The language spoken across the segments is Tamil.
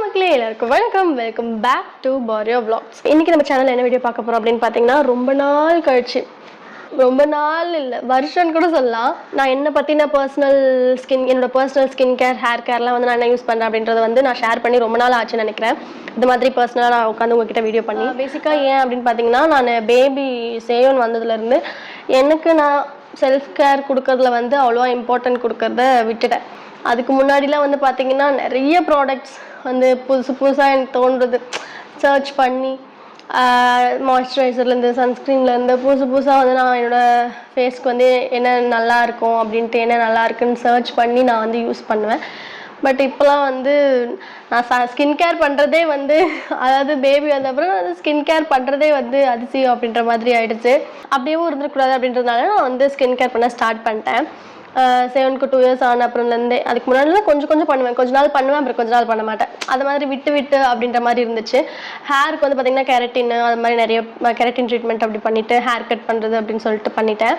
மக்களே எல்லாருக்கும் வெல்கம் பேக் டு பாரியோ விளாக்ஸ். இன்னைக்கு நம்ம சேனல்ல என்ன வீடியோ பார்க்க போறோம் அப்படின்னு பார்த்தீங்கன்னா, ரொம்ப நாள் கழிச்சு, ரொம்ப நாள் இல்லை வருஷம்னு கூட சொல்லலாம், நான் என்ன பற்றின என்னோட பர்சனல் ஸ்கின் கேர் ஹேர் கேர்லாம் வந்து நான் என்ன யூஸ் பண்ணுறேன் அப்படின்றத வந்து நான் ஷேர் பண்ணி ரொம்ப நாள் ஆச்சுன்னு நினைக்கிறேன். இந்த மாதிரி பர்சனலாக நான் உட்காந்து உங்ககிட்ட வீடியோ பண்ணி பேசிக்காக ஏன் அப்படின்னு பார்த்தீங்கன்னா, நான் பேபி சேயோன் வந்ததுலேருந்து எனக்கு நான் செல்ஃப் கேர் கொடுக்கறதுல வந்து அவ்வளோவா இம்பார்ட்டன்ட் கொடுக்கறத விட்டுட்டேன். அதுக்கு முன்னாடிலாம் வந்து பார்த்தீங்கன்னா நிறைய ப்ராடக்ட்ஸ் வந்து புதுசாக எனக்கு தோன்றுறது சர்ச் பண்ணி மாய்ஸ்சரைசர்லேருந்து சன்ஸ்க்ரீன்லேருந்து புதுசாக வந்து நான் என்னோடய ஃபேஸ்க்கு வந்து என்ன நல்லா இருக்கும் அப்படின்ட்டு என்ன நல்லா இருக்குன்னு சர்ச் பண்ணி நான் வந்து யூஸ் பண்ணுவேன். பட் இப்போலாம் வந்து நான் ஸ்கின் கேர் பண்ணுறதே வந்து அதாவது பேபி வந்த அப்புறம் வந்து ஸ்கின் கேர் பண்ணுறதே வந்து அதிசயம் அப்படின்ற மாதிரி ஆகிடுச்சு. அப்படியேவும் இருந்துக்கூடாது அப்படின்றதுனால நான் வந்து ஸ்கின் கேர் பண்ண ஸ்டார்ட் பண்ணிட்டேன். 7 to 2 years ஆன அப்புறம்லேருந்தே. அதுக்கு முன்னாடிலாம் கொஞ்சம் பண்ணுவேன், கொஞ்ச நாள் பண்ணுவேன், அப்புறம் கொஞ்ச நாள் பண்ண மாட்டேன். அது மாதிரி விட்டு அப்படின்ற மாதிரி இருந்துச்சு. ஹேருக்கு வந்து பார்த்திங்கன்னா கெரட்டின் அது மாதிரி நிறைய கெரட்டின் ட்ரீட்மெண்ட் அப்படி பண்ணிவிட்டு ஹேர் கட் பண்ணுறது அப்படின்னு சொல்லிட்டு பண்ணிட்டேன்.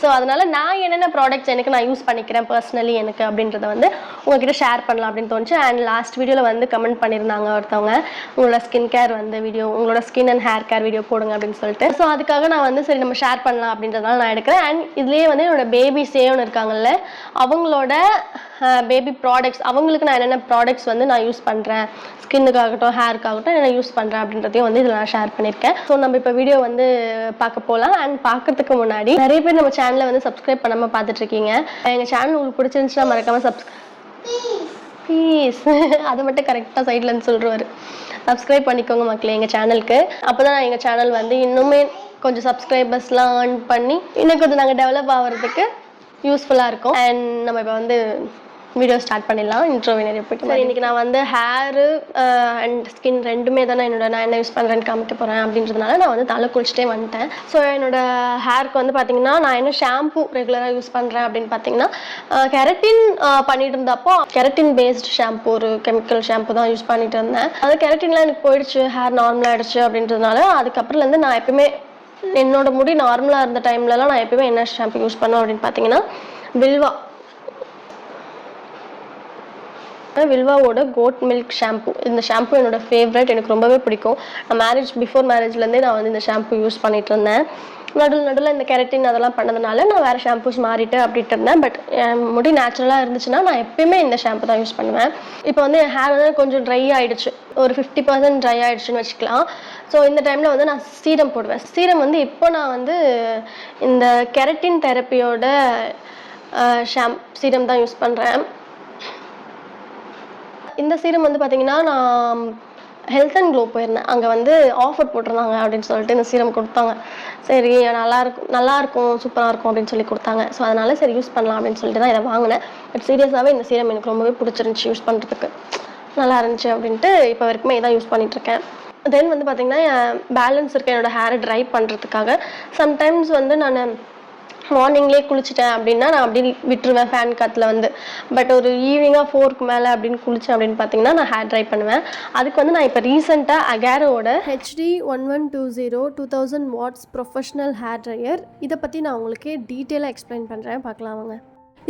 ஸோ அதனால் நான் என்னென்ன ப்ராடக்ட்ஸ் நான் யூஸ் பண்ணிக்கிறேன் பர்சனலி எனக்கு அப்படின்றத வந்து உங்ககிட்ட ஷேர் பண்ணலாம் அப்படின்னு தோணுச்சு. அண்ட் லாஸ்ட் வீடியோவில் வந்து கமெண்ட் பண்ணியிருந்தாங்க ஒருத்தவங்க, உங்களோட ஸ்கின் கேர் வந்து வீடியோ, உங்களோட skin and hair care video போடுங்க அப்படின்னு சொல்லிட்டு. ஸோ அதுக்காக நான் வந்து சரி நம்ம ஷேர் பண்ணலாம் அப்படின்றதுனால நான் எடுக்கிறேன். அண்ட் இதுலேயே வந்து என்னோட பேபி சேவ்னு இருக்காங்கல்ல, அவங்களோட பேபி ப்ராடக்ட்ஸ், அவங்களுக்கு நான் என்னென்ன ப்ராடக்ட்ஸ் வந்து நான் யூஸ் பண்ணுறேன், ஸ்கின்னுக்காகட்டும் ஹேருக்காகட்டும் என்ன யூஸ் பண்ணுறேன் அப்படின்றதையும் வந்து இதில் நான் ஷேர் பண்ணியிருக்கேன். ஸோ நம்ம இப்போ வீடியோ வந்து பார்க்க போகலாம். அண்ட் பார்க்கறதுக்கு முன்னாடி நிறைய பேர் நம்ம சேனலை வந்து சப்ஸ்கிரைப் பண்ணாமல் பார்த்துட்ருக்கீங்க. எங்கள் சேனல் உங்களுக்கு பிடிச்சிருந்துச்சுன்னா மறக்காமல் ப்ளீஸ் அதை மட்டும் கரெக்டாக சைட்லேருந்து சொல்லுவார், சப்ஸ்கிரைப் பண்ணிக்கோங்க மக்களே எங்கள் சேனலுக்கு. அப்போ தான் எங்கள் சேனல் வந்து இன்னுமே கொஞ்சம் சப்ஸ்கிரைபர்ஸ்லாம் ஏர்ன் பண்ணி இன்னும் கொஞ்சம் நாங்கள் டெவலப் ஆகிறதுக்கு யூஸ்ஃபுல்லாக இருக்கும். அண்ட் நம்ம இப்போ வந்து வீடியோ ஸ்டார்ட் பண்ணிடலாம். இன்ட்ரோவே நிறைய போய்ட்டு சரி, இன்றைக்கி நான் வந்து ஹேரு அண்ட் ஸ்கின் ரெண்டுமே தான் நான் என்ன யூஸ் பண்ணுறேன்னு காமிக்க போகிறேன் அப்படின்றதுனால நான் வந்து தலை குளிச்சுட்டே வந்துட்டேன். ஸோ என்னோடய ஹேருக்கு வந்து பார்த்திங்கன்னா நான் என்ன ஷாம்பு ரெகுலராக யூஸ் பண்ணுறேன் அப்படின்னு பார்த்தீங்கன்னா, கெரட்டின் பண்ணிட்டு இருந்தப்போ கெரட்டின் பேஸ்ட் ஷாம்பு, ஒரு கெமிக்கல் ஷாம்பு தான் யூஸ் பண்ணிட்டு இருந்தேன். அது கெரட்டின்லாம் எனக்கு போயிடுச்சு, ஹேர் நார்மலாக ஆகிடுச்சு அப்படின்றதுனால அதுக்கப்புறம்லேருந்து நான் எப்பவுமே என்னோட முடி நார்மலாக இருந்த டைம்லலாம் நான் எப்பவுமே என்ன ஷாம்பு யூஸ் பண்ணுவேன் அப்படின்னு பார்த்தீங்கன்னா, வில்வாவோட கோட் மில்க் ஷாம்பு. இந்த ஷாம்பு என்னோட ஃபேவரட், எனக்கு ரொம்பவே பிடிக்கும். நான் பிஃபோர் மேரேஜ்லேருந்தே நான் வந்து இந்த ஷாம்பு யூஸ் பண்ணிட்டு இருந்தேன். நடுவில் இந்த கெரட்டின் அதெல்லாம் பண்ணதுனால நான் வேறு ஷாம்பூஸ் மாறிட்டு அப்படின்ட்டு இருந்தேன். பட் என் முடி நேச்சுரலாக இருந்துச்சுன்னா நான் எப்பயுமே இந்த ஷாம்பு தான் யூஸ் பண்ணுவேன். இப்போ வந்து என் ஹேர் வந்து கொஞ்சம் ட்ரை ஆகிடுச்சு, ஒரு 50% ட்ரை ஆகிடுச்சுன்னு வச்சுக்கலாம். ஸோ இந்த டைமில் வந்து நான் சீரம் போடுவேன். சீரம் வந்து இப்போ நான் வந்து இந்த கெரட்டின் தெரப்பியோட சீரம் தான் யூஸ் பண்ணுறேன். இந்த சீரம் வந்து பார்த்திங்கன்னா நான் ஹெல்த் அண்ட் க்ளோ போயிருந்தேன், அங்கே வந்து ஆஃபர் போட்டிருந்தாங்க அப்படின்னு சொல்லிட்டு இந்த சீரம் கொடுத்தாங்க. சரி நல்லாயிருக்கும் சூப்பராக இருக்கும் அப்படின்னு சொல்லி கொடுத்தாங்க. ஸோ அதனால் சரி யூஸ் பண்ணலாம் அப்படின்னு சொல்லிட்டு தான் இதை வாங்கினேன். பட் சீரியஸாகவே இந்த சீரம் எனக்கு ரொம்பவே பிடிச்சிருந்துச்சி, யூஸ் பண்ணுறதுக்கு நல்லா இருந்துச்சு அப்படின்ட்டு இப்போ வரைக்குமே இதான் யூஸ் பண்ணிகிட்ருக்கேன். தென் வந்து பார்த்திங்கன்னா பேலன்ஸ் இருக்க என்னோடய ஹேரை ட்ரை பண்ணுறதுக்காக சம்டைம்ஸ் வந்து நான் மார்னிங்லேயே குளிச்சிட்டேன் அப்படின்னா நான் அப்படி விட்டுருவேன் ஃபேன் காற்றுல வந்து. பட் ஒரு ஈவினிங்காக 4க்கு மேலே அப்படின்னு குளித்தேன் அப்படின்னு பார்த்தீங்கன்னா நான் ஹேர் ட்ரை பண்ணுவேன். அதுக்கு வந்து நான் இப்போ ரீசெண்டாக அகாரோட HD 1120 2000 watts professional hair dryer, இதை பற்றி நான் உங்களுக்கு டீட்டெயிலாக எக்ஸ்பிளைன் பண்ணுறேன், பார்க்கலாம் வாங்க.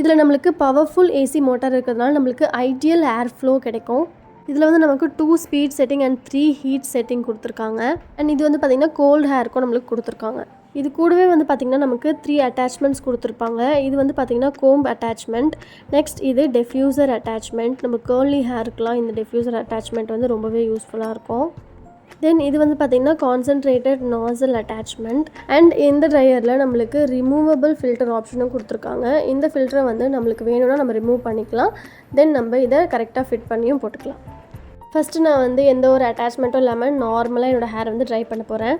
இதில் நம்மளுக்கு பவர்ஃபுல் AC மோட்டார் இருக்கிறதுனால நம்மளுக்கு ஐடியல் ஏர் ஃப்ளோ கிடைக்கும். இதில் வந்து நமக்கு 2 speed setting and 3 heat setting கொடுத்துருக்காங்க. அண்ட் இது வந்து பார்த்திங்கன்னா கோல்டு ஹேருக்கும் நம்மளுக்கு கொடுத்துருக்காங்க. இது கூடவே வந்து பார்த்திங்கன்னா நமக்கு 3 அட்டாச்மெண்ட்ஸ் கொடுத்துருப்பாங்க. இது வந்து பார்த்திங்கன்னா கோம்ப் அட்டாச்மெண்ட், நெக்ஸ்ட் இது டெஃப்யூசர் அட்டாச்மெண்ட். நம்ம கேர்லி ஹேருக்குலாம் இந்த டெஃப்யூசர் அட்டாச்மெண்ட் வந்து ரொம்பவே யூஸ்ஃபுல்லாக இருக்கும். தென் இது வந்து பார்த்திங்கன்னா கான்சன்ட்ரேட்டட் நாசல் அட்டாச்மெண்ட். அண்ட் இந்த ட்ரையரில் நம்மளுக்கு ரிமூவபிள் ஃபில்டர் ஆப்ஷனும் கொடுத்துருக்காங்க. இந்த ஃபில்டரை வந்து நம்மளுக்கு வேணும்னா நம்ம ரிமூவ் பண்ணிக்கலாம். தென் நம்ம இதை கரெக்டாக ஃபிட் பண்ணியும் போட்டுக்கலாம். ஃபஸ்ட்டு நான் வந்து எந்த ஒரு அட்டாச்மெண்ட்டும் இல்லாமல் நார்மலாக என்னோடய ஹேர் வந்து ட்ரை பண்ண போகிறேன்.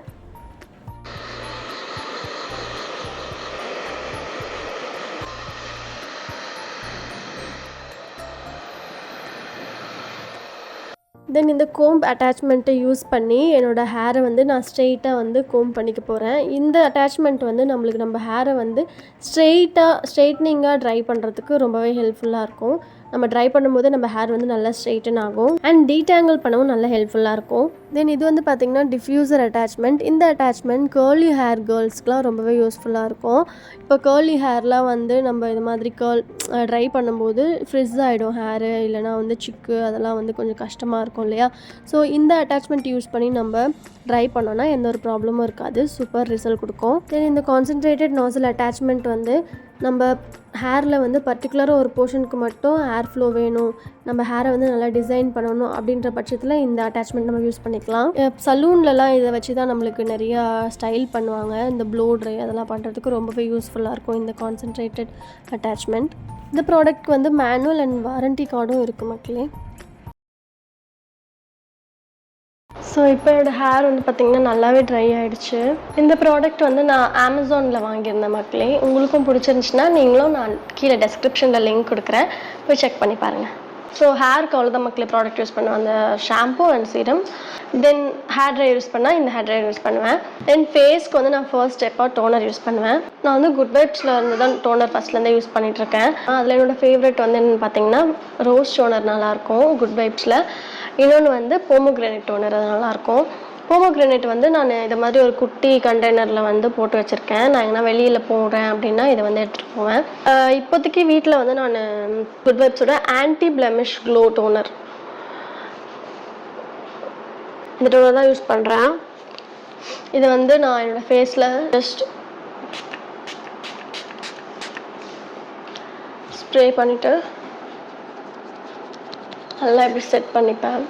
தென் இந்த கோம்ப் அட்டாச்மெண்ட்டை யூஸ் பண்ணி என்னோடய ஹேரை வந்து நான் ஸ்ட்ரெயிட்டாக வந்து கோம்ப் பண்ணிக்க போகிறேன். இந்த அட்டாச்மெண்ட் வந்து நம்ம ஹேரை வந்து ஸ்ட்ரெயிட்னிங்காக ட்ரை பண்ணுறதுக்கு ரொம்பவே ஹெல்ப்ஃபுல்லாக இருக்கும். நம்ம ட்ரை பண்ணும்போது நம்ம ஹேர் வந்து நல்லா ஸ்ட்ரெயிட்டன் ஆகும் அண்ட் டீடாங்கிள் பண்ணவும் நல்லா ஹெல்ப்ஃபுல்லாக இருக்கும். தென் இது வந்து பார்த்திங்கன்னா டிஃப்யூசர் அட்டாச்மெண்ட். இந்த அட்டாச்மெண்ட் கேர்லி ஹேர் கேர்ள்ஸ்க்குலாம் ரொம்பவே யூஸ்ஃபுல்லாக இருக்கும். இப்போ கேர்லி ஹேர்லாம் வந்து நம்ம இது மாதிரி ட்ரை பண்ணும்போது ஃப்ரிஸ் ஆகிடும் ஹேரு, இல்லைனா வந்து சிக்கு அதெல்லாம் வந்து கொஞ்சம் கஷ்டமாக இருக்கும் இல்லையா. ஸோ இந்த அட்டாச்மெண்ட் யூஸ் பண்ணி நம்ம ட்ரை பண்ணோன்னா எந்த ஒரு ப்ராப்ளமும் இருக்காது, சூப்பர் ரிசல்ட் கொடுக்கும். தென் இந்த கான்சன்ட்ரேட்டட் நாசில் அட்டாச்மெண்ட் வந்து நம்ம ஹேரில் வந்து பர்டிகுலராக ஒரு போர்ஷனுக்கு மட்டும் ஹேர் ஃப்ளோ வேணும், நம்ம ஹேரை வந்து நல்லா டிசைன் பண்ணணும் அப்படின்ற பட்சத்தில் இந்த அட்டாச்மெண்ட் நம்ம யூஸ் பண்ணிக்கலாம். சலூன்லலாம் இதை வச்சு தான் நம்மளுக்கு நிறையா ஸ்டைல் பண்ணுவாங்க. இந்த ப்ளோ ட்ரை அதெல்லாம் பண்ணுறதுக்கு ரொம்பவே யூஸ்ஃபுல்லாக இருக்கும் இந்த கான்சன்ட்ரேட்டட் அட்டாச்மெண்ட். இந்த ப்ராடக்ட் வந்து மேனுவல் அண்ட் வாரண்டி கார்டும் இருக்குது மக்களே. ஸோ இப்போ என்னோடய ஹேர் வந்து பார்த்திங்கன்னா நல்லாவே ட்ரை ஆகிடுச்சு. இந்த ப்ராடக்ட் வந்து நான் அமேசானில் வாங்கியிருந்தேன் மக்களே. உங்களுக்கும் பிடிச்சிருந்துச்சுன்னா நீங்களும் நான் கீழே டெஸ்கிரிப்ஷனில் லிங்க் கொடுக்குறேன், போய் செக் பண்ணி பாருங்கள். ஸோ ஹேருக்கு அவ்வளோதான் மக்களே ப்ராடக்ட் யூஸ் பண்ணுவேன், அந்த shampoo and serum. Then hair dry use பண்ணால் இந்த ஹேர் ட்ரை யூஸ் பண்ணுவேன். தென் ஃபேஸ்க்கு வந்து நான் ஃபர்ஸ்ட் ஸ்டெப்பாக டோனர் யூஸ் பண்ணுவேன். நான் வந்து குட் வைப்ஸில் இருந்து தான் டோனர் ஃபஸ்ட்லேருந்தே யூஸ் பண்ணிகிட்ருக்கேன். அதில் என்னோடய ஃபேவரட் வந்து என்னென்னு பார்த்தீங்கன்னா ரோஸ் டோனர் நல்லாயிருக்கும் குட் வைப்ஸில். இன்னொன்று வந்து போமோகிரானேட் டோனர், அது நல்லாயிருக்கும். போமோகிரானேட் வந்து நான் இதை மாதிரி ஒரு குட்டி கண்டெய்னரில் வந்து போட்டு வச்சுருக்கேன். நான் எங்கன்னா வெளியில் போகிறேன் அப்படின்னா இதை வந்து எடுத்துகிட்டு போவேன். இப்போதைக்கு வீட்டில் வந்து நான் குட் வைப்ஸோட ஆன்டி பிளெமிஷ் க்ளோ டோனர், இந்த டோனர் தான் யூஸ் பண்ணுறேன். இதை வந்து நான் என்னோடய ஃபேஸில் ஜஸ்ட் ஸ்ப்ரே பண்ணிவிட்டு நல்லா இப்படி செட் பண்ணிப்பேன்.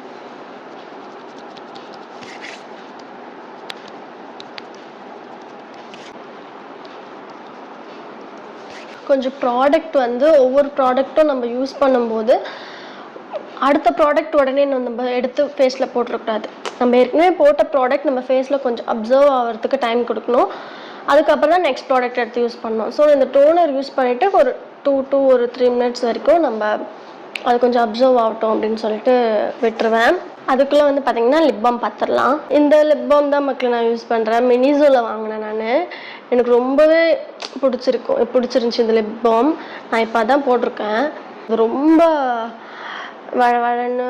கொஞ்சம் ப்ராடக்ட் வந்து ஒவ்வொரு ப்ராடக்ட்டும் நம்ம யூஸ் பண்ணும்போது அடுத்த ப்ராடக்ட் உடனே நம்ம எடுத்து ஃபேஸில் போட்டுறக்கூடாது. நம்ம ஏற்கனவே போட்ட ப்ராடக்ட் நம்ம ஃபேஸில் கொஞ்சம் அப்சர்வ் ஆகிறதுக்கு டைம் கொடுக்கணும். அதுக்கப்புறம் தான் நெக்ஸ்ட் ப்ராடக்ட் எடுத்து யூஸ் பண்ணணும். ஸோ இந்த டோனர் யூஸ் பண்ணிவிட்டு ஒரு 2 to 3 minutes வரைக்கும் நம்ம அது கொஞ்சம் அப்சர்வ் ஆகட்டும் அப்படின்னு சொல்லிட்டு விட்டுருவேன். அதுக்குள்ளே வந்து பார்த்திங்கன்னா லிப் பாம் பார்த்துடலாம். இந்த லிப் பாம் தான் மக்கள் நான் யூஸ் பண்ணுறேன். மினிசோவில் வாங்கினேன் நான். எனக்கு ரொம்பவே பிடிச்சிருந்துச்சி இந்த லிப் பாம். நான் இப்போ அதான் போட்டிருக்கேன். இது ரொம்ப வழன்னு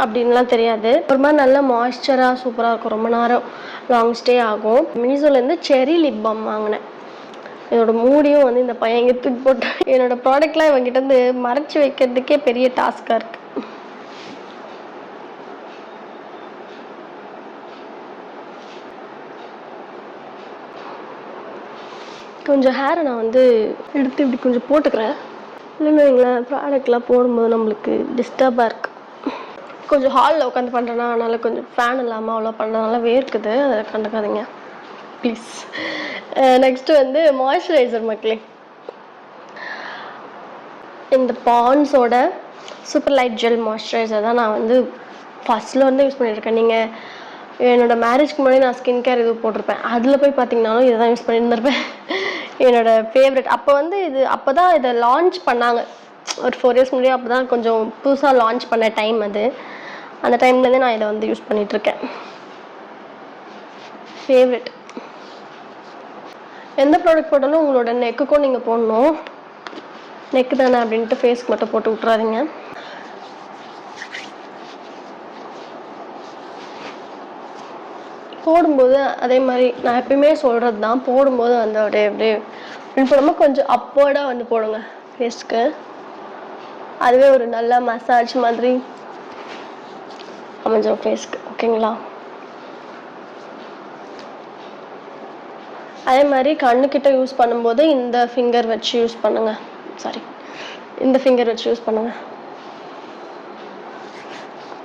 அப்படின்லாம் தெரியாது, ஒரு மாதிரி நல்ல மாய்ஸ்சராக சூப்பராக இருக்கும், ரொம்ப நேரம் லாங் ஸ்டே ஆகும். மினிசோலேருந்து செரி லிப் பாம் வாங்கினேன். என்னோடய மூடியும் வந்து இந்த பையன் இங்கே தூக்கி போட்டு என்னோடய ப்ராடக்ட்லாம் இவங்கிட்ட வந்து மறைச்சி வைக்கிறதுக்கே பெரிய டாஸ்காக இருக்குது. கொஞ்சம் ஹேரை நான் வந்து எடுத்து இப்படி கொஞ்சம் போட்டுக்கிறேன். இல்லைன்னு வைங்களேன், ப்ராடக்ட்லாம் போடும்போது நம்மளுக்கு டிஸ்டர்பாக இருக்குது. கொஞ்சம் ஹாலில் உட்காந்து பண்ணுறேன்னா, அதனால் கொஞ்சம் ஃபேன் இல்லாமல் அவ்வளோ பண்ணுறதுனால வேர்க்குது, அதை கண்டுக்காதீங்க ப்ளீஸ். நெக்ஸ்ட்டு வந்து மாய்ஸ்சரைசர் மக்களே. இந்த பாண்ட்ஸோட சூப்பர் லைட் ஜெல் மாய்ஸ்சரைசர் தான் நான் வந்து ஃபஸ்ட்டில் வந்து யூஸ் பண்ணியிருக்கேன். நீங்கள் என்னோடய மேரேஜ்க்கு முன்னாடி நான் ஸ்கின் கேர் இது போட்டிருப்பேன், அதில் போய் பார்த்தீங்கன்னாலும் இதை தான் யூஸ் பண்ணியிருந்திருப்பேன். என்னோடய ஃபேவரட். அப்போ தான் இதை லான்ச் பண்ணாங்க, ஒரு 4 years முன்னாடி. அப்போ தான் கொஞ்சம் புதுசாக லான்ச் பண்ண டைம் அது. அந்த டைம்லேருந்தே நான் இதை வந்து யூஸ் பண்ணிகிட்ருக்கேன். ஃபேவரட். எந்த ப்ராடக்ட் போட்டாலும் உங்களோட நெக்குக்கும் நீங்கள் போடணும். நெக்கு தானே அப்படின்ட்டு ஃபேஸ்க்கு மட்டும் போட்டு விட்றாதீங்க. போடும்போது அதே மாதிரி நான் எப்பயுமே சொல்கிறது தான், போடும்போது வந்து அப்படியே போடாமல் கொஞ்சம் அப்போர்டாக வந்து போடுங்க ஃபேஸ்க்கு. அதுவே ஒரு நல்ல மசாஜ் மாதிரி அமைஞ்சிடும் ஃபேஸ்க்கு, ஓகேங்களா? அதே மாதிரி கண்ணுக்கிட்ட யூஸ் பண்ணும்போது இந்த ஃபிங்கர் வச்சு யூஸ் பண்ணுங்கள். இந்த ஃபிங்கர் வச்சு யூஸ் பண்ணுங்கள்.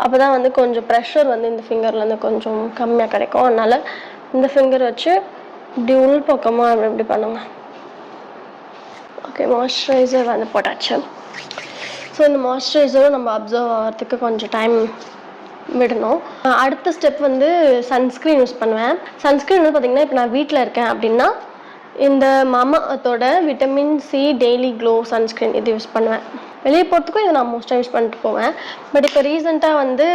அப்போ தான் வந்து கொஞ்சம் ப்ரெஷர் வந்து இந்த ஃபிங்கர்லேருந்து கொஞ்சம் கம்மியாக கிடைக்கும். அதனால் இந்த ஃபிங்கர் வச்சு இப்படி உள் பக்கமாக இப்படி பண்ணுங்க. ஓகே, மாய்ஸ்சரைசர் வந்து போட்டாச்சு. ஸோ இந்த மாய்ஸ்சரைசரும் நம்ம அப்சர்வ் ஆகிறதுக்கு கொஞ்சம் டைம் விடணும். அடுத்த ஸ்டெப் வந்து சன்ஸ்க்ரீன் யூஸ் பண்ணுவேன். சன்ஸ்க்ரீன் வந்து பார்த்திங்கன்னா இப்போ நான் வீட்டில் இருக்கேன் அப்படின்னா இந்த மாமாஅர்த்தோட vitamin C daily glow sunscreen இது யூஸ் பண்ணுவேன். வெளியே போகிறதுக்கும் இதை நான் மோஸ்ட்டாக யூஸ் பண்ணிட்டு போவேன். பட் இப்போ ரீசெண்டாக வந்து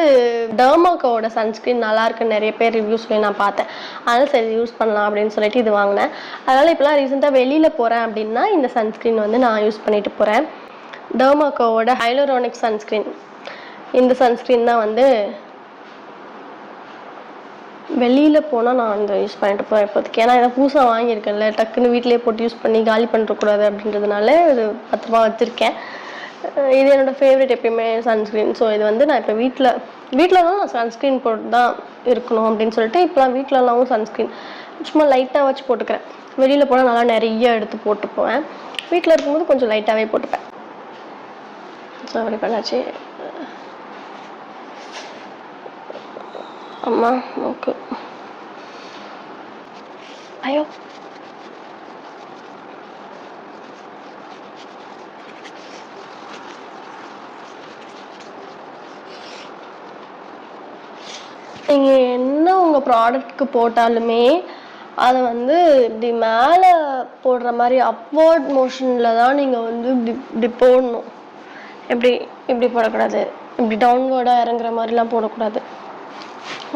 டர்மாக்கோட சன்ஸ்க்ரீன் நல்லாயிருக்குன்னு நிறைய பேர் ரிவ்யூஸ் சொல்லி நான் பார்த்தேன். அதனால் சரி யூஸ் பண்ணலாம் அப்படின்னு சொல்லிட்டு இது வாங்கினேன். அதனால் இப்போலாம் ரீசெண்டாக வெளியில் போகிறேன் அப்படின்னா இந்த சன்ஸ்க்ரீன் வந்து நான் யூஸ் பண்ணிட்டு போகிறேன். டெர்மாக்கோவோட ஹைலூரானிக் சன்ஸ்க்ரீன். இந்த சன்ஸ்க்ரீன் தான் வந்து வெளியில் போனால் நான் அந்த யூஸ் பண்ணிட்டு போகிறேன் இப்போதைக்கு. ஏன்னா இதை புதுசாக வாங்கியிருக்கேன்ல, டக்குன்னு வீட்டிலேயே போட்டு யூஸ் பண்ணி காலி பண்ணிடக்கூடாது அப்படின்றதுனால இது பத்திரமா வச்சுருக்கேன். இது என்னோடய ஃபேவரட் எப்பயுமே சன்ஸ்க்ரீன். ஸோ இது வந்து நான் இப்போ வீட்டிலலாம் நான் சன்ஸ்க்ரீன் போட்டு தான் இருக்கணும் அப்படின்னு சொல்லிட்டு இப்போலாம் வீட்டிலலாம் சன்ஸ்க்ரீன் சும்மா லைட்டாக வச்சு போட்டுக்கிறேன். வெளியில் போனால் நல்லா நிறைய எடுத்து போட்டு போவேன். வீட்டில் இருக்கும்போது கொஞ்சம் லைட்டாகவே போட்டுப்பேன். ஸோ அப்படி பண்ணாச்சு. அம்மா ஓகே. ஐயோ நீங்கள் என்ன உங்கள் ப்ராடக்ட்க்கு போட்டாலுமே அதை வந்து இப்படி மேலே போடுற மாதிரி அப்வர்ட் மோஷனில் தான் நீங்கள் வந்து இப்படி போடணும். இப்படி போடக்கூடாது. இப்படி டவுன்வேர்டாக இறங்குற மாதிரிலாம் போடக்கூடாது.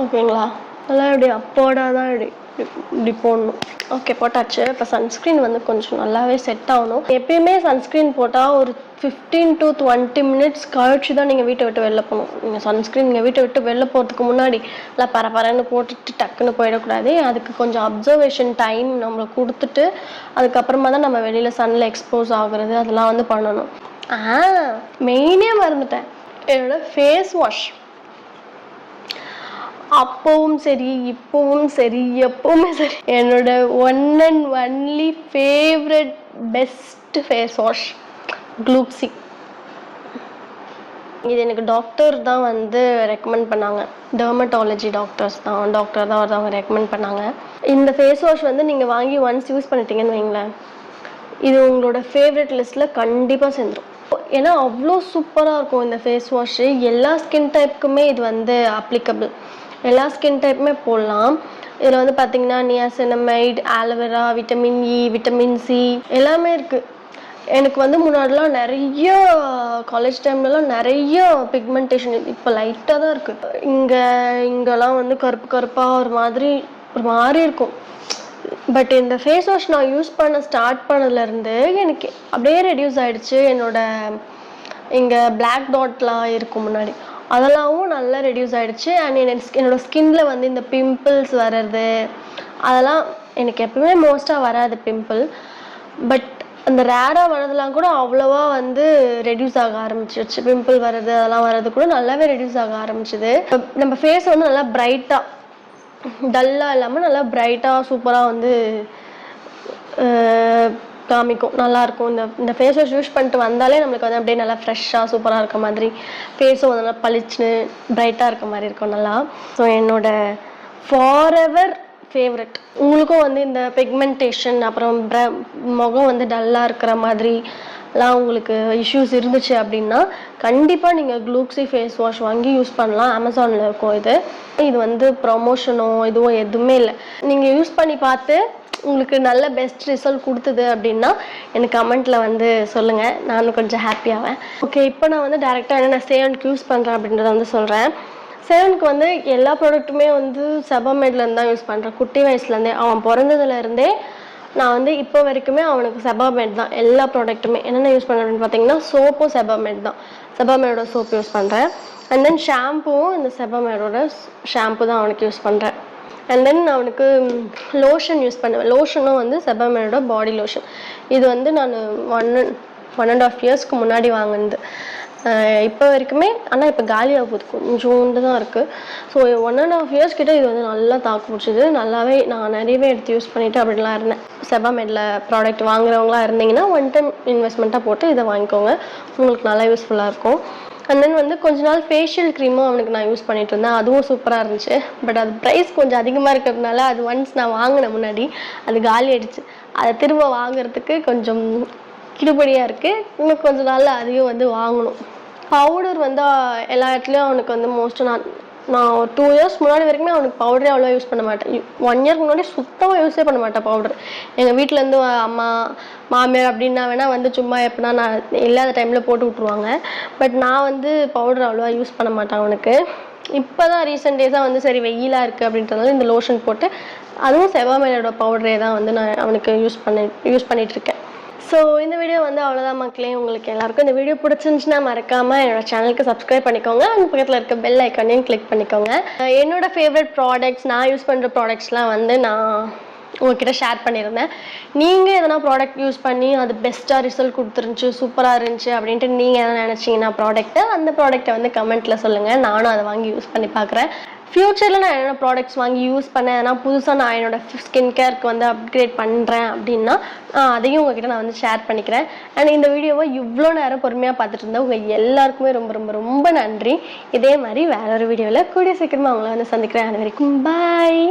ஓகேங்களா? அதெல்லாம் இப்படி அப்போர்டாக தான் இப்படி போடணும். ஓகே, போட்டாச்சு. இப்போ சன்ஸ்க்ரீன் வந்து கொஞ்சம் நல்லாவே செட் ஆகணும். எப்பயுமே சன்ஸ்க்ரீன் போட்டால் ஒரு 15 to 20 minutes கழிச்சு தான் நீங்கள் வீட்டை விட்டு வெளில போகணும். நீங்கள் சன்ஸ்க்ரீன் நீங்கள் வீட்டை விட்டு வெளில போகிறதுக்கு முன்னாடி இல்லை பரபரன்னு போட்டுட்டு டக்குன்னு போயிடக்கூடாது. அதுக்கு கொஞ்சம் அப்சர்வேஷன் டைம் நம்மளை கொடுத்துட்டு அதுக்கப்புறமா தான் நம்ம வெளியில் சன்னில் எக்ஸ்போஸ் ஆகுறது அதெல்லாம் வந்து பண்ணணும். மெயினே மறந்துட்டேன், என்னோட ஃபேஸ் வாஷ். அப்பவும் சரி இப்பவும் சரி எப்பவுமே சரி என்னோட one and only favourite best face wash க்ளூப்ஸி. இது எனக்கு டாக்டர் தான் வந்து ரெக்கமெண்ட் பண்ணாங்க. டெர்மட்டாலஜி டாக்டர் தான் அவங்க ரெக்கமெண்ட் பண்ணாங்க. இந்த ஃபேஸ் வாஷ் வந்து நீங்கள் வாங்கி ஒன்ஸ் யூஸ் பண்ணிட்டீங்கன்னு வைங்களேன், இது உங்களோட ஃபேவரட் லிஸ்ட்டில் கண்டிப்பாக சேர்ந்துடும். ஏன்னா அவ்வளோ சூப்பராக இருக்கும் இந்த ஃபேஸ் வாஷு. எல்லா ஸ்கின் டைப்புக்குமே இது வந்து அப்ளிகபிள். எல்லா ஸ்கின் டைப்புமே போடலாம். இதில் வந்து பார்த்திங்கன்னா niacinamide, aloe vera, vitamin E, vitamin C எல்லாமே இருக்குது. எனக்கு வந்து முன்னாடிலாம் நிறைய காலேஜ் டைம்லலாம் நிறைய பிக்மெண்டேஷன், இப்போ லைட்டாக தான் இருக்குது. இங்கெல்லாம் வந்து கருப்பாக ஒரு மாதிரி இருக்கும். பட் இந்த ஃபேஸ் வாஷ் நான் யூஸ் பண்ண ஸ்டார்ட் பண்ணதுலேருந்து எனக்கு அப்படியே ரெடியூஸ் ஆகிடுச்சு. இங்கே பிளாக் டாட்லாம் இருக்கும் முன்னாடி, அதெல்லாம் நல்லா ரெடியூஸ் ஆகிடுச்சு. அண்ட் என்னோடய ஸ்கின்னில் வந்து இந்த பிம்பிள்ஸ் வர்றது அதெல்லாம் எனக்கு எப்பவுமே மோஸ்ட்டாக வராது பிம்பிள். பட் அந்த ரேராக வர்றதெல்லாம் கூட அவ்வளோவா வந்து ரெடியூஸ் ஆக ஆரம்பிச்சிருச்சு. பிம்பிள் வர்றது அதெல்லாம் வர்றது கூட நல்லாவே ரெடியூஸ் ஆக ஆரம்பிச்சிது. நம்ம ஃபேஸ் வந்து நல்லா பிரைட்டாக டல்லாக இல்லாமல் நல்லா பிரைட்டாக சூப்பராக வந்து காமிக்கும், நல்லாயிருக்கும். இந்த ஃபேஸ் வாஷ் யூஸ் பண்ணிட்டு வந்தாலே நம்மளுக்கு வந்து அப்படியே நல்லா ஃப்ரெஷ்ஷாக சூப்பராக இருக்க மாதிரி, ஃபேஸும் வந்து நல்லா பளிச்சுன்னு பிரைட்டாக இருக்க மாதிரி இருக்கும் நல்லா. ஸோ என்னோட ஃபாரெவர் ஃபேவரட். உங்களுக்கும் வந்து இந்த பிக்மெண்டேஷன் அப்புறம் முகம் வந்து டல்லாக இருக்கிற மாதிரிலாம் உங்களுக்கு இஷ்யூஸ் இருந்துச்சு அப்படின்னா கண்டிப்பாக நீங்கள் க்ளூப்ஸி ஃபேஸ் வாஷ் வாங்கி யூஸ் பண்ணலாம். அமேசானில் இருக்கும். இது வந்து ப்ரொமோஷனோ இதுவும் எதுவுமே இல்லை. நீங்கள் யூஸ் பண்ணி பார்த்து உங்களுக்கு நல்ல பெஸ்ட் ரிசல்ட் கொடுத்தது அப்படின்னா எனக்கு கமெண்ட்டில் வந்து சொல்லுங்கள், நானும் கொஞ்சம் ஹாப்பியாவேன். ஓகே, இப்போ நான் வந்து டேரெக்டாக என்னென்ன சேவனுக்கு யூஸ் பண்ணுறேன் அப்படின்றத வந்து சொல்கிறேன். சேவனுக்கு வந்து எல்லா ப்ராடக்ட்டுமே வந்து செபாமேட்லேருந்து தான் யூஸ் பண்ணுறேன். குட்டி வயசுலேருந்தே, அவன் பிறந்ததுலேருந்தே நான் வந்து இப்போ வரைக்குமே அவனுக்கு செபாமேட் தான் எல்லா ப்ராடக்ட்டுமே. என்னென்ன யூஸ் பண்ணுறேன் அப்படின்னு பார்த்தீங்கன்னா சோப்பும் செபாமேட் தான், செபாமேடோட சோப்பு யூஸ் பண்ணுறேன். அண்ட் தென் ஷாம்புவும் இந்த செபாமேடோட ஷாம்பு தான் அவனுக்கு யூஸ் பண்ணுறேன். அண்ட் தென் அவனுக்கு லோஷன் யூஸ் பண்ணுவேன். லோஷனும் வந்து செபாமேடோட பாடி லோஷன். இது வந்து நான் 1.5 இயர்ஸ்க்கு முன்னாடி வாங்கினது. இப்போ வரைக்குமே, ஆனால் இப்போ காலியாக போகுது, கொஞ்சோண்டு தான் இருக்குது. ஸோ 1.5 இயர்ஸ் கிட்ட இது வந்து நல்லா தாக்கு பிடிச்சிது. நல்லாவே நான் நிறையவே எடுத்து யூஸ் பண்ணிவிட்டு அப்படிலாம் இருந்தேன். செபாமேடில் ப்ராடக்ட் வாங்குறவங்களா இருந்தீங்கன்னா ஒன் டைம் இன்வெஸ்ட்மெண்ட்டாக போட்டு இதை வாங்கிக்கோங்க, உங்களுக்கு நல்லா யூஸ்ஃபுல்லாக இருக்கும். அண்ட் தென் வந்து கொஞ்ச நாள் ஃபேஷியல் க்ரீமும் அவனுக்கு நான் யூஸ் பண்ணிட்டு இருந்தேன். அதுவும் சூப்பராக இருந்துச்சு. பட் அது ப்ரைஸ் கொஞ்சம் அதிகமாக இருக்கிறதுனால அது ஒன்ஸ் நான் வாங்கினேன் முன்னாடி, அது காலி ஆகிடுச்சு. அதை திரும்ப வாங்குறதுக்கு கொஞ்சம் கிடுபடியாக இருக்குது. இன்னும் கொஞ்சம் நாளில் அதையும் வந்து வாங்கணும். பவுடர் வந்து எல்லா இடத்துலையும் அவனுக்கு வந்து மோஸ்ட்டாக நான் ஒரு 2 இயர்ஸ் முன்னாடி வரைக்குமே அவனுக்கு பவுடரே அவ்வளோவா யூஸ் பண்ண மாட்டேன். 1 இயர்க்கு முன்னாடி சுத்தமாக யூஸே பண்ண மாட்டேன் பவுடர். எங்கள் வீட்டிலேருந்து அம்மா மாமியார் அப்படின்னா வேணால் வந்து சும்மா எப்படின்னா நான் இல்லாத டைமில் போட்டு விட்ருவாங்க. பட் நான் வந்து பவுடர் அவ்வளோவா யூஸ் பண்ண மாட்டேன் அவனுக்கு. இப்போ தான் ரீசெண்ட் டேஸாக வந்து சரி வெயிலாக இருக்குது அப்படின்றதுனால இந்த லோஷன் போட்டு, அதுவும் செபாமேடோட பவுடரே தான் வந்து நான் அவனுக்கு யூஸ் பண்ணிகிட்ருக்கேன். ஸோ இந்த வீடியோ வந்து அவ்வளோதான் மக்களே. உங்களுக்கு எல்லாருக்கும் இந்த வீடியோ பிடிச்சிருந்துச்சுன்னா மறக்காமல் என்னோட சேனலுக்கு சப்ஸ்கிரைப் பண்ணிக்கோங்க. அந்த பக்கத்தில் இருக்க பெல் ஐக்கானையும் கிளிக் பண்ணிக்கோங்க. என்னோட ஃபேவரட் ப்ராடக்ட்ஸ், நான் யூஸ் பண்ணுற ப்ராடக்ட்ஸ்லாம் வந்து நான் உங்ககிட்ட ஷேர் பண்ணியிருந்தேன். நீங்கள் எதனா ப்ராடக்ட் யூஸ் பண்ணி அது பெஸ்ட்டாக ரிசல்ட் கொடுத்துருந்துச்சு, சூப்பராக இருந்துச்சு அப்படின்ட்டு நீங்கள் எதனா நினச்சிங்கன்னா அந்த ப்ராடக்ட்டை வந்து கமெண்ட்டில் சொல்லுங்கள். நானும் அதை வாங்கி யூஸ் பண்ணி பார்க்குறேன். ஃப்யூச்சரில் நான் என்னென்ன ப்ராடக்ட்ஸ் வாங்கி யூஸ் பண்ணேன், ஏன்னா புதுசாக நான் என்னோடய ஸ்கின் கேருக்கு வந்து அப்கிரேட் பண்ணுறேன் அப்படின்னா அதையும் உங்ககிட்ட நான் வந்து ஷேர் பண்ணிக்கிறேன். அண்ட் இந்த வீடியோவை இவ்வளோ நேரம் பொறுமையாக பார்த்துட்டு இருந்தேன் உங்கள் எல்லாருக்குமே ரொம்ப ரொம்ப ரொம்ப நன்றி. இதே மாதிரி வேற ஒரு வீடியோவில் கூடிய சீக்கிரமாக அவங்கள வந்து சந்திக்கிறேன். அது வரைக்கும் பாய்.